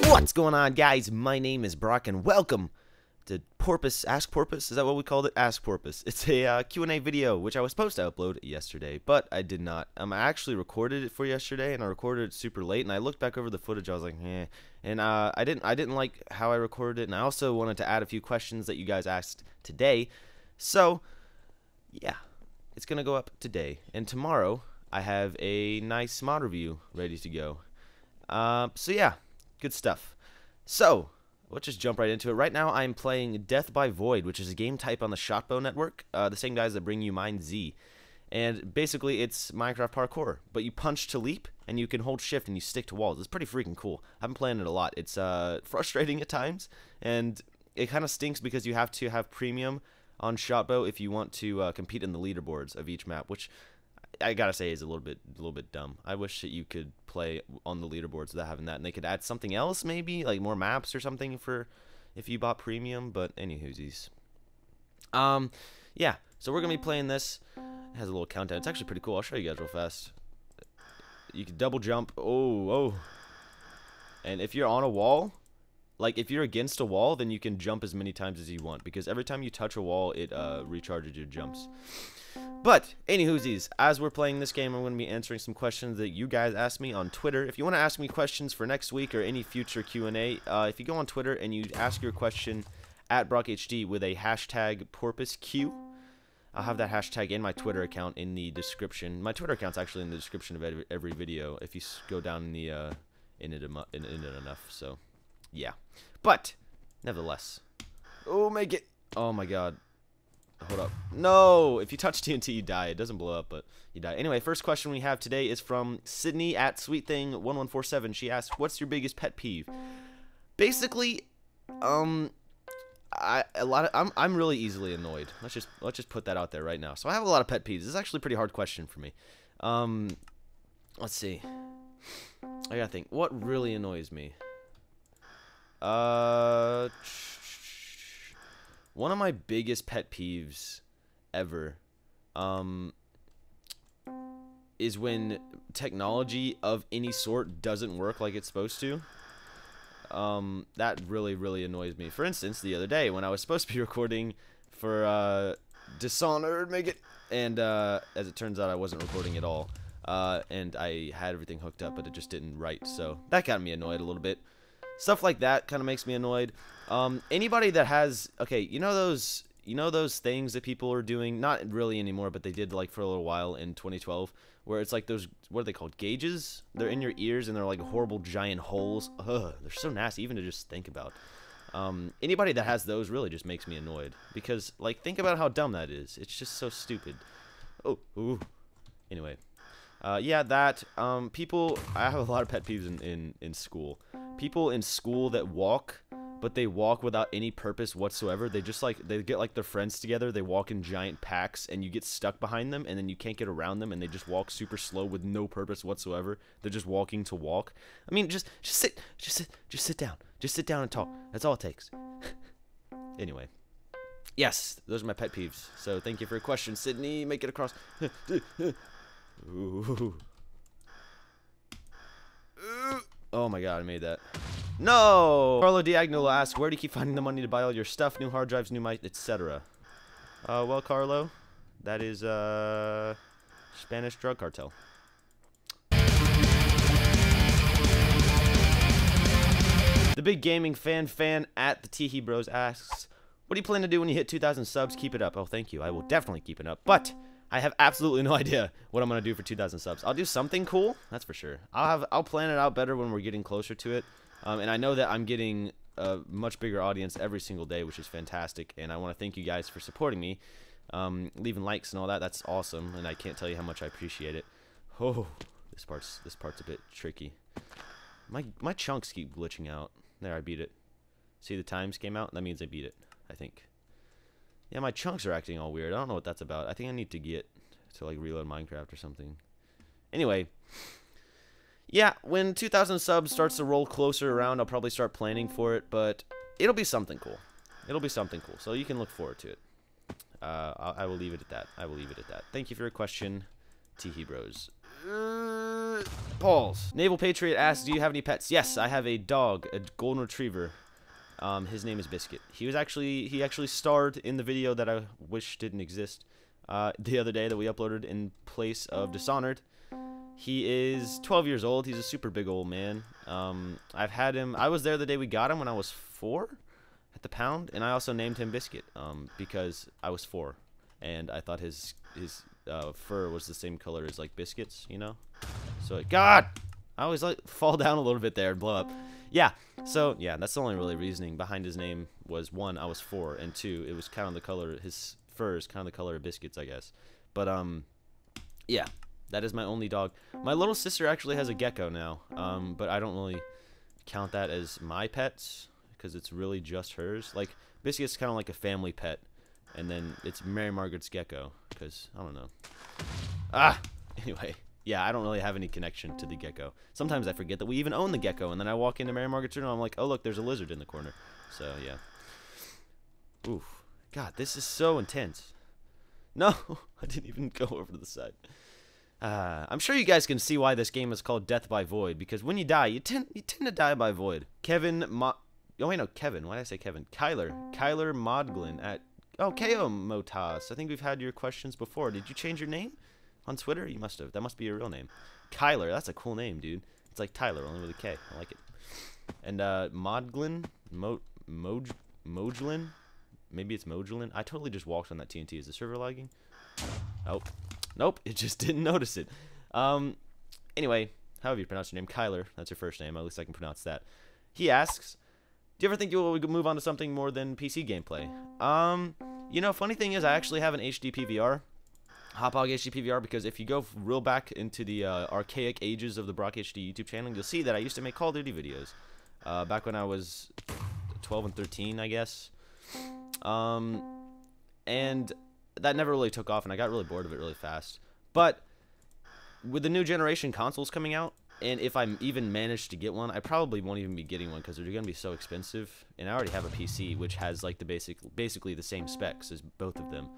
What's going on, guys? My name is Brock, and welcome to Porpoise. Ask Porpoise? Is that what we called it? Ask Porpoise. It's a Q&A video, which I was supposed to upload yesterday, but I did not. I actually recorded it for yesterday, and I recorded it super late, and I looked back over the footage, I was like, eh. And I didn't like how I recorded it, and I also wanted to add a few questions that you guys asked today. So, yeah, it's going to go up today. And tomorrow, I have a nice mod review ready to go. So yeah, good stuff. So, let's just jump right into it. Right now, I'm playing Death by Void, which is a game type on the Shotbow network, the same guys that bring you Mine Z. And basically, it's Minecraft parkour, but you punch to leap, and you can hold shift and you stick to walls. It's pretty freaking cool. I've been playing it a lot. It's frustrating at times, and it kind of stinks because you have to have premium on Shotbow if you want to compete in the leaderboards of each map, which I gotta say is a little bit dumb. I wish that you could play on the leaderboards without having that, and they could add something else, maybe like more maps or something for if you bought premium. But anywhoosies, yeah. So we're gonna be playing this. It has a little countdown. It's actually pretty cool. I'll show you guys real fast. You can double jump. Oh, and if you're on a wall, like if you're against a wall, then you can jump as many times as you want, because every time you touch a wall, it recharges your jumps. But, anywhoosies, as we're playing this game, I'm going to be answering some questions that you guys asked me on Twitter. If you want to ask me questions for next week or any future Q&A, if you go on Twitter and you ask your question at BrockHD with a hashtag PorpoiseQ, I'll have that hashtag in my Twitter account in the description. My Twitter account's actually in the description of every video if you go down in the in it enough. So, yeah. But, nevertheless. Oh, make it. Oh, my God. Hold up. No! If you touch TNT, you die. It doesn't blow up, but you die. Anyway, first question we have today is from Sydney at SweetThing1147. She asks, "What's your biggest pet peeve?" Basically, I'm really easily annoyed. Let's just put that out there right now. So I have a lot of pet peeves. This is actually a pretty hard question for me. Let's see. I gotta think. What really annoys me? One of my biggest pet peeves ever is when technology of any sort doesn't work like it's supposed to. That really annoys me. For instance, the other day when I was supposed to be recording for Dishonored, and as it turns out, I wasn't recording at all. And I had everything hooked up, but it just didn't write. So that got me annoyed a little bit. Stuff like that kind of makes me annoyed. Anybody that has, okay, you know those things that people are doing, not really anymore, but they did like for a little while in 2012, where it's like those, what are they called, gauges? They're in your ears and they're like horrible giant holes. Ugh, they're so nasty even to just think about. Anybody that has those really just makes me annoyed, because like think about how dumb that is. It's just so stupid. Oh, ooh. Anyway. Yeah, that, people, I have a lot of pet peeves in school. People in school that walk, but they walk without any purpose whatsoever. They just like, they get like their friends together, they walk in giant packs, and you get stuck behind them, and then you can't get around them, and they just walk super slow with no purpose whatsoever. They're just walking to walk. I mean, just sit down. Just sit down and talk. That's all it takes. Anyway. Yes, those are my pet peeves. So thank you for your question, Sydney. Make it across. Ooh. Oh my God, I made that. No! Carlo Diagnolo asks, "Where do you keep finding the money to buy all your stuff, new hard drives, new mic, etc.?" Well, Carlo, that is Spanish drug cartel. The big gaming fan at the Teehee Bros asks, "What do you plan to do when you hit 2,000 subs? Keep it up." Oh, thank you. I will definitely keep it up, but I have absolutely no idea what I'm gonna do for 2,000 subs. I'll do something cool, that's for sure. I'll plan it out better when we're getting closer to it. And I know that I'm getting a much bigger audience every single day, which is fantastic. And I want to thank you guys for supporting me, leaving likes and all that. That's awesome, and I can't tell you how much I appreciate it. Oh, this part's a bit tricky. My chunks keep glitching out. There, I beat it. See, the times came out. That means I beat it, I think. Yeah, my chunks are acting all weird. I don't know what that's about. I think I need to get to like reload Minecraft or something. Anyway, yeah, when 2,000 subs starts to roll closer around, I'll probably start planning for it, but it'll be something cool. It'll be something cool, so you can look forward to it. I will leave it at that. Thank you for your question, Teehee Bros. Balls. Naval Patriot asks, do you have any pets? Yes, I have a dog, a golden retriever. His name is Biscuit. He actually starred in the video that I wish didn't exist the other day that we uploaded in place of Dishonored. He is 12 years old. He's a super big old man. I've had him. I was there the day we got him when I was 4 at the pound, and I also named him Biscuit because I was 4, and I thought his fur was the same color as like biscuits, you know. So God, I always like fall down a little bit there and blow up. Yeah. So yeah, that's the only really reasoning behind his name was 1, I was 4, and 2, it was kind of the color. His fur is kind of the color of biscuits, I guess. But yeah. That is my only dog. My little sister actually has a gecko now, but I don't really count that as my pets because it's really just hers. Like, Biscuit's kind of like a family pet, and then it's Mary Margaret's gecko because, I don't know. Anyway, yeah, I don't really have any connection to the gecko. Sometimes I forget that we even own the gecko, and then I walk into Mary Margaret's room, and I'm like, oh, look, there's a lizard in the corner. So, yeah. Oof. God, this is so intense. No, I didn't even go over to the side. I'm sure you guys can see why this game is called Death by Void, because when you die, you tend to die by void. Kevin oh wait, no, Kevin. Why did I say Kevin? Kyler Modglin at KO Motas. I think we've had your questions before. Did you change your name on Twitter? You must have. That must be your real name. Kyler, that's a cool name, dude. It's like Tyler, only with a K. I like it. And Modglin, Mojlin, maybe it's Mojlin. I totally just walked on that TNT. Is the server lagging? Oh. Nope, it just didn't notice it. Anyway, however you pronounce your name, Kyler, that's your first name, at least I can pronounce that. He asks, do you ever think you'll move on to something more than PC gameplay? You know, funny thing is, I actually have an HD PVR, Hopog HD PVR, because if you go real back into the archaic ages of the Brock HD YouTube channel, you'll see that I used to make Call of Duty videos, back when I was 12 and 13, I guess. And that never really took off, and I got really bored of it really fast. But with the new generation consoles coming out, and if I even manage to get one, I probably won't even be getting one because they're going to be so expensive. And I already have a PC, which has like the basically the same specs as both of them.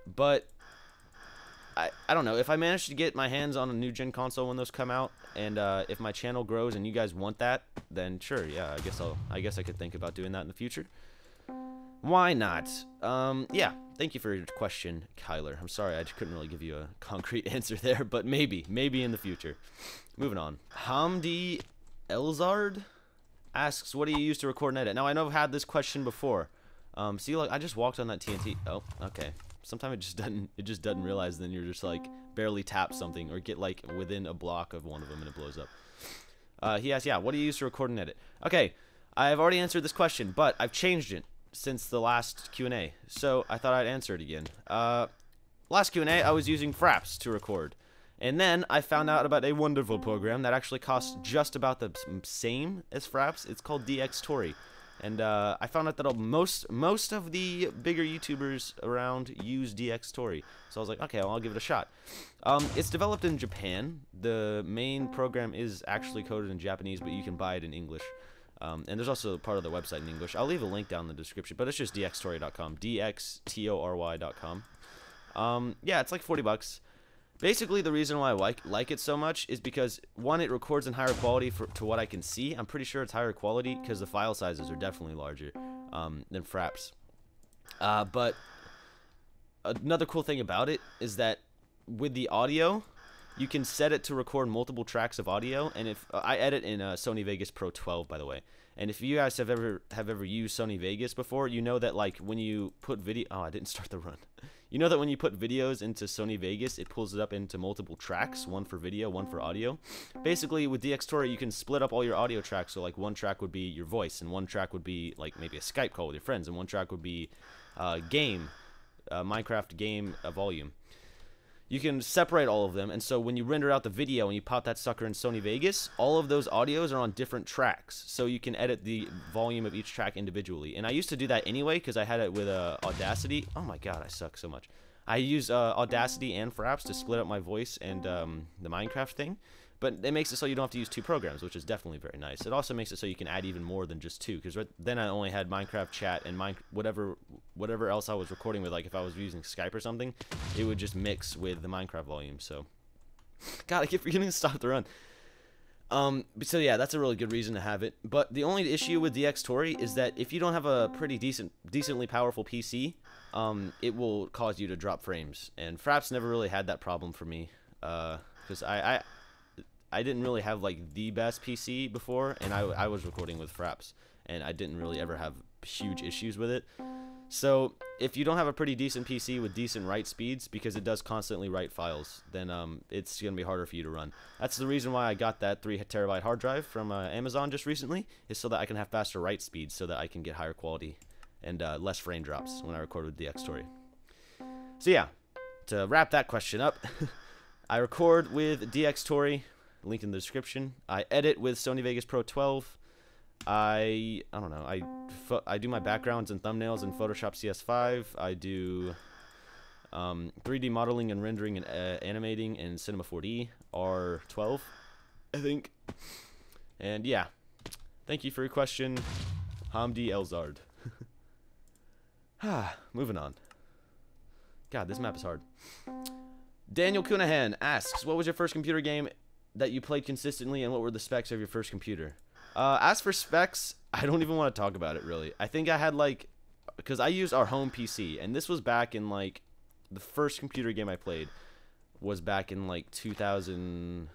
But I don't know. If I manage to get my hands on a new gen console when those come out, and if my channel grows and you guys want that, then sure, yeah, I guess I could think about doing that in the future. Why not? Yeah, thank you for your question, Kyler. I'm sorry, I just couldn't really give you a concrete answer there, but maybe in the future. Moving on. Hamdi Elzard asks, what do you use to record and edit? Now, I know I've had this question before. See, like, I just walked on that TNT. Oh, okay. Sometimes it just doesn't realize, then you're just, like, barely tap something, or get, like, within a block of one of them and it blows up. He asks, yeah, what do you use to record and edit? Okay, I've already answered this question, but I've changed it since the last Q&A, so I thought I'd answer it again. Last Q&A, I was using Fraps to record, and then I found out about a wonderful program that actually costs just about the same as Fraps. It's called DxTory, and I found out that most of the bigger YouTubers around use DxTory, so I was like, okay, well, I'll give it a shot. It's developed in Japan. The main program is actually coded in Japanese, but you can buy it in English. And there's also part of the website in English. I'll leave a link down in the description, but it's just dxtory.com, dxtory.com. Yeah, it's like 40 bucks. Basically, the reason why I like it so much is because, one, it records in higher quality to what I can see. I'm pretty sure it's higher quality because the file sizes are definitely larger than Fraps. But another cool thing about it is that with the audio, you can set it to record multiple tracks of audio, and if I edit in Sony Vegas Pro 12, by the way, and if you guys have ever used Sony Vegas before, you know that like when you put I didn't start the run. You know that when you put videos into Sony Vegas, it pulls it up into multiple tracks, one for video, one for audio. Basically, with DxTory, you can split up all your audio tracks, so like one track would be your voice, and one track would be like maybe a Skype call with your friends, and one track would be Minecraft game volume. You can separate all of them, and so when you render out the video and you pop that sucker in Sony Vegas, all of those audios are on different tracks, so you can edit the volume of each track individually. And I used to do that anyway because I had it with Audacity. Oh my god, I suck so much. I use Audacity and Fraps to split up my voice and the Minecraft thing, but it makes it so you don't have to use 2 programs, which is definitely very nice. It also makes it so you can add even more than just 2, because then I only had Minecraft chat and whatever else I was recording with. Like if I was using Skype or something, it would just mix with the Minecraft volume. So God, I keep forgetting to stop the run. So yeah, that's a really good reason to have it. But the only issue with DX Tori is that if you don't have a pretty decently powerful PC, it will cause you to drop frames. And Fraps never really had that problem for me, because I didn't really have like the best PC before, and I was recording with Fraps, and I didn't really ever have huge issues with it. So if you don't have a pretty decent PC with decent write speeds, because it does constantly write files, then it's going to be harder for you to run. That's the reason why I got that 3 terabyte hard drive from Amazon just recently, is so that I can have faster write speeds, so that I can get higher quality and less frame drops when I record with DX Tori. So yeah, to wrap that question up, I record with DX Tori, link in the description. I edit with Sony Vegas Pro 12. I don't know. I do my backgrounds and thumbnails in Photoshop CS5. I do 3D modeling and rendering and animating in Cinema 4D R12, I think. And yeah, thank you for your question, Hamdi Elzard. Moving on. God, this map is hard. Daniel Cunahan asks, what was your first computer game that you played consistently, and what were the specs of your first computer? As for specs, I don't even want to talk about it, really. I think I had, like, because I used our home PC, and this was back in, like, the first computer game I played was back in, like, 2000.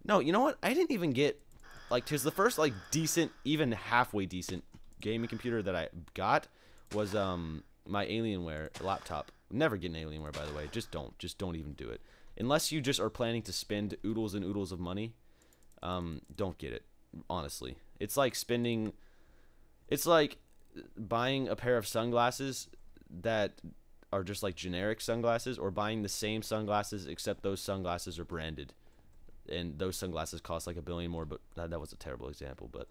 No, you know what? I didn't even get, like, because the first, like, decent, even halfway decent gaming computer that I got was, my Alienware laptop. Never get an Alienware, by the way. Just don't even do it. Unless you just are planning to spend oodles and oodles of money, don't get it. Honestly, it's like buying a pair of sunglasses that are just like generic sunglasses, or buying the same sunglasses except those sunglasses are branded, and those sunglasses cost like $1 billion more. But that was a terrible example, but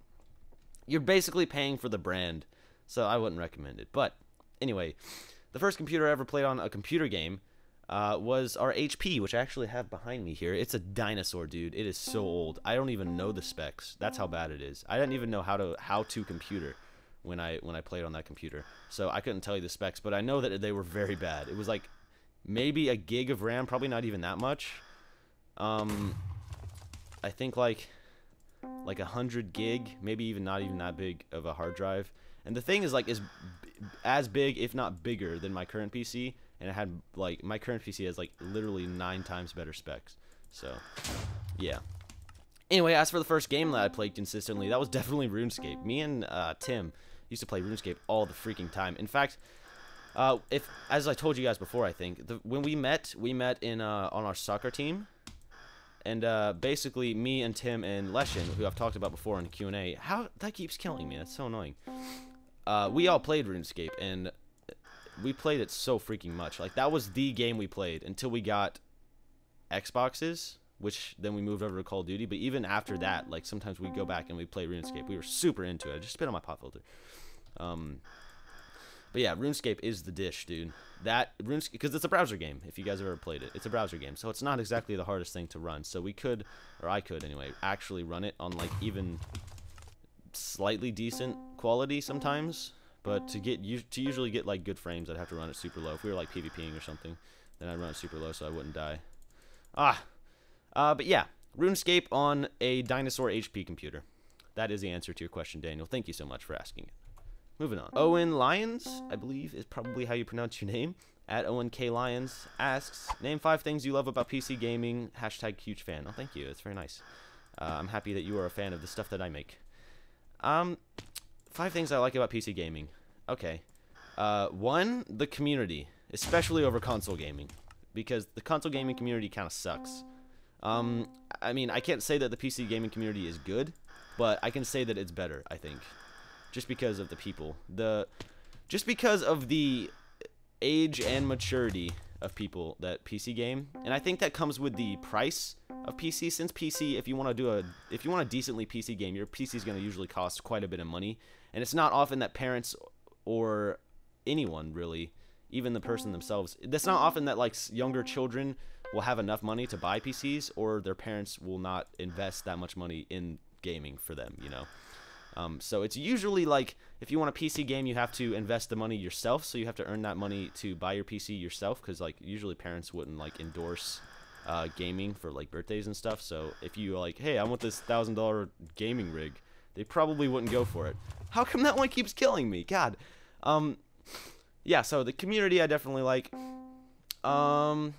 you're basically paying for the brand, so I wouldn't recommend it. But anyway, the first computer I ever played on a computer game was our HP, which I actually have behind me here. It's a dinosaur, dude. It is so old. I don't even know the specs. That's how bad it is. I didn't even know how to computer when I played on that computer. So I couldn't tell you the specs, but I know that they were very bad. It was like maybe a gig of RAM, probably not even that much. I think like 100 gig, maybe even not even that big of a hard drive. And the thing is, like, is as big, if not bigger, than my current PC. And it had, like, my current PC has, like, literally 9 times better specs. So, yeah. Anyway, as for the first game that I played consistently, that was definitely RuneScape. Me and Tim used to play RuneScape all the freaking time. In fact, as I told you guys before, I think, when we met in on our soccer team. And basically, me and Tim and Leshin, who I've talked about before in the Q&A, that keeps killing me. That's so annoying. We all played RuneScape, and we played it so freaking much. Like, that was the game we played until we got Xboxes, which then we moved over to Call of Duty. But even after that, like, sometimes we'd go back and we'd play RuneScape. We were super into it. I just spit on my pop filter. But yeah, RuneScape is the dish, dude. RuneScape, because it's a browser game, if you guys have ever played it. It's a browser game, so it's not exactly the hardest thing to run. So we could, or I could anyway, actually run it on, like, even slightly decent quality sometimes. But to usually get, like, good frames, I'd have to run it super low. If we were, like, PvPing or something, then I'd run it super low so I wouldn't die. But yeah, RuneScape on a dinosaur HP computer. That is the answer to your question, Daniel. Thank you so much for asking it. Moving on. Owen Lyons, I believe, is probably how you pronounce your name. At Owen K. Lyons asks, name 5 things you love about PC gaming. # huge fan. Oh, thank you. That's very nice. I'm happy that you are a fan of the stuff that I make. 5 things I like about PC gaming. Okay. 1, the community, especially over console gaming, because the console gaming community kind of sucks. I mean, I can't say that the PC gaming community is good, but I can say that it's better, I think. Just because of the people. Just because of the age and maturity of people that PC game. And I think that comes with the price of PC, since PC, if you want to decently PC game, your PC is going to usually cost quite a bit of money. And it's not often that parents or anyone really, even the person themselves, it's not often that, like, younger children will have enough money to buy PCs, or their parents will not invest that much money in gaming for them, you know. So it's usually, like, if you want a PC game, you have to invest the money yourself, so you have to earn that money to buy your PC yourself, because, like, usually parents wouldn't, like, endorse gaming for like birthdays and stuff. So if you like, hey, I want this $1,000 gaming rig, they probably wouldn't go for it. How come that one keeps killing me? God. Yeah, so the community I definitely like. I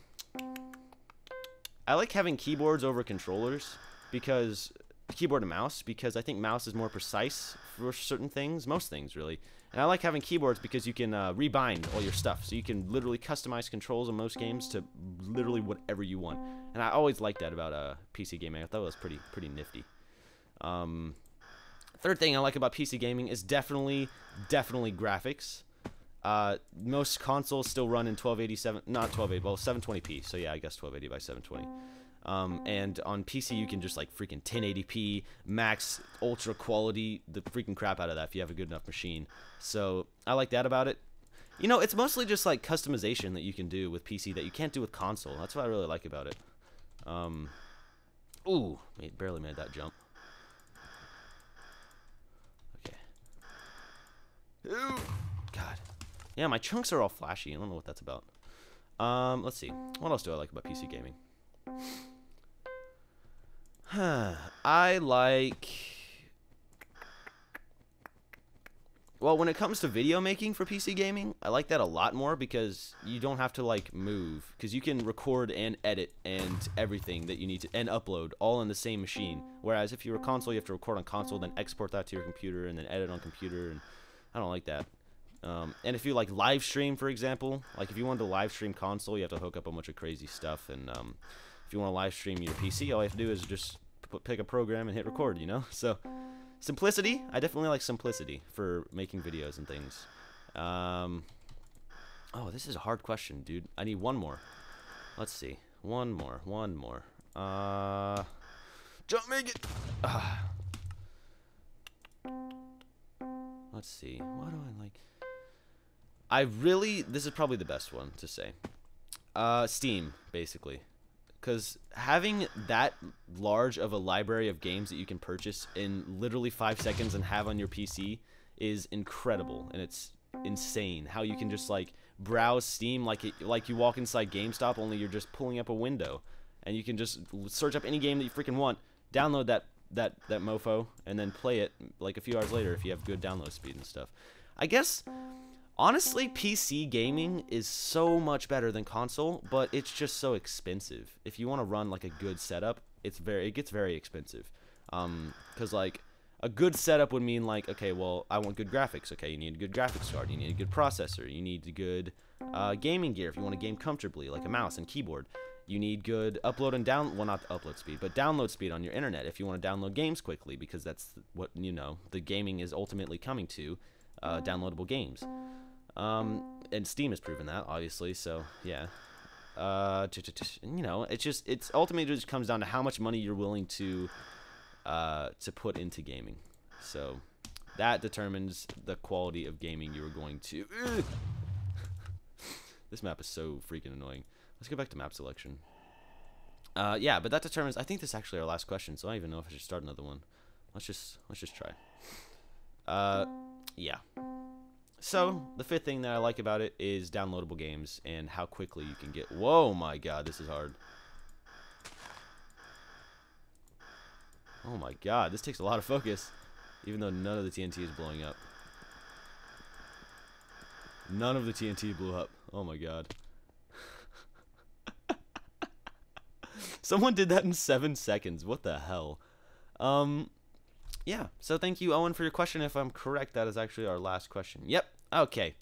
like having keyboards over controllers, because keyboard and mouse, because I think mouse is more precise for certain things, most things really. And I like having keyboards because you can rebind all your stuff, so you can literally customize controls in most games to literally whatever you want. And I always liked that about PC gaming. I thought it was pretty nifty. Third thing I like about PC gaming is definitely graphics. Most consoles still run in 1287, not 1280, well 720p. So yeah, I guess 1280 by 720. And on PC you can just like freaking 1080p, max, ultra quality, the freaking crap out of that if you have a good enough machine. So I like that about it. You know, it's mostly just like customization that you can do with PC that you can't do with console. That's what I really like about it. Ooh, barely made that jump. Okay. Ooh, God. Yeah, my chunks are all flashy. I don't know what that's about. Let's see. What else do I like about PC gaming? I like... Well, when it comes to video making for PC gaming, I like that a lot more because you don't have to, like, move. Because you can record and edit and everything that you need to... and upload all in the same machine. Whereas if you're a console, you have to record on console, then export that to your computer, and then edit on computer, and I don't like that. And if you like live stream, for example, like if you want to live stream console, you have to hook up a bunch of crazy stuff. And if you want to live stream your PC, all you have to do is just pick a program and hit record, you know? So simplicity, I definitely like simplicity for making videos and things. Oh, this is a hard question, dude. I need one more. Let's see. One more. Jump, make it! Let's see. What do I like? This is probably the best one to say. Steam, basically. Because having that large of a library of games that you can purchase in literally 5 seconds and have on your PC is incredible. And it's insane how you can just, like, browse Steam like you walk inside GameStop, only you're just pulling up a window. And you can just search up any game that you freaking want, download that mofo, and then play it, like, a few hours later if you have good download speed and stuff. I guess... honestly, PC gaming is so much better than console, but it's just so expensive. If you want to run like a good setup, it gets very expensive. Cause like a good setup would mean like, okay, well, I want good graphics. Okay, you need a good graphics card, you need a good processor, you need good gaming gear if you want to game comfortably, like a mouse and keyboard. You need good upload and well, not upload speed, but download speed on your internet if you want to download games quickly, because that's what, you know, the gaming is ultimately coming to, downloadable games. And Steam has proven that, obviously, so, yeah. You know, it's ultimately just comes down to how much money you're willing to put into gaming. So, that determines the quality of gaming you are going to... This map is so freaking annoying. Let's go back to map selection. Yeah, but that determines... I think this is actually our last question, so I don't even know if I should start another one. Let's just try. Yeah. So, the fifth thing that I like about it is downloadable games and how quickly you can get... Whoa, my God, this is hard. Oh my God, this takes a lot of focus, even though none of the TNT is blowing up. None of the TNT blew up. Oh my God. Someone did that in 7 seconds. What the hell? Yeah, so thank you, Owen, for your question. If I'm correct, that is actually our last question. Yep, okay.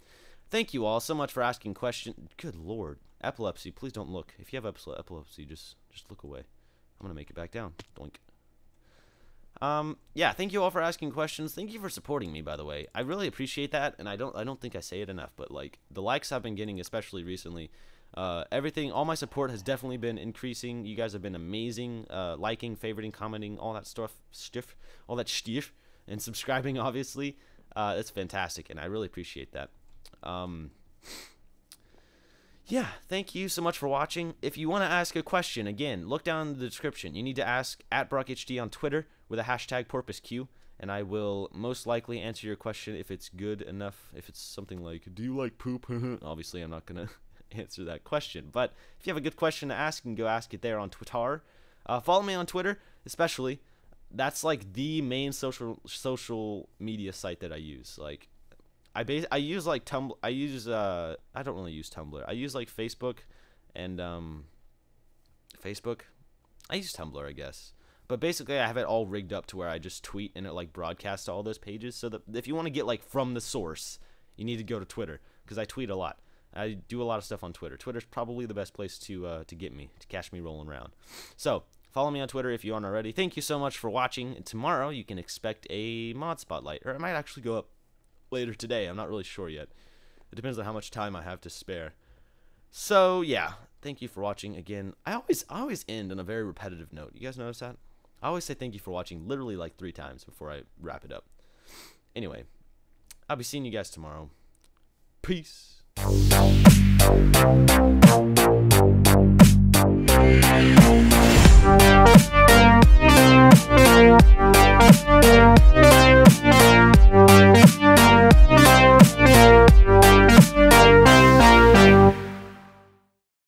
Thank you all so much for asking questions. Good Lord. Epilepsy, please don't look. If you have epilepsy, just look away. I'm going to make it back down. Doink. Yeah, thank you all for asking questions. Thank you for supporting me, by the way. I really appreciate that, and I don't think I say it enough, but, like, the likes I've been getting, especially recently, everything, all my support has definitely been increasing. You guys have been amazing, liking, favoriting, commenting, all that stuff, and subscribing, obviously. That's fantastic, and I really appreciate that. Yeah, thank you so much for watching. If you want to ask a question, again, look down in the description. You need to ask at BrockHD on Twitter with a hashtag PORPOISEQ, and I will most likely answer your question if it's good enough. If it's something like, do you like poop? Obviously, I'm not going to answer that question. But if you have a good question to ask, you can go ask it there on Twitter. Follow me on Twitter, especially. That's like the main social media site that I use. Like, I use like Tumblr. I don't really use Tumblr. I use like Facebook and Facebook. I use Tumblr, I guess. But basically, I have it all rigged up to where I just tweet and it like broadcasts to all those pages. So that if you want to get like from the source, you need to go to Twitter, because I tweet a lot. I do a lot of stuff on Twitter. Twitter's probably the best place to get me, to catch me rolling around. So follow me on Twitter if you aren't already. Thank you so much for watching. And tomorrow you can expect a mod spotlight, or it might actually go up later today. I'm not really sure yet. It depends on how much time I have to spare. So yeah, thank you for watching again. I always end on a very repetitive note. You guys notice that? I always say thank you for watching literally like 3 times before I wrap it up. Anyway, I'll be seeing you guys tomorrow. Peace.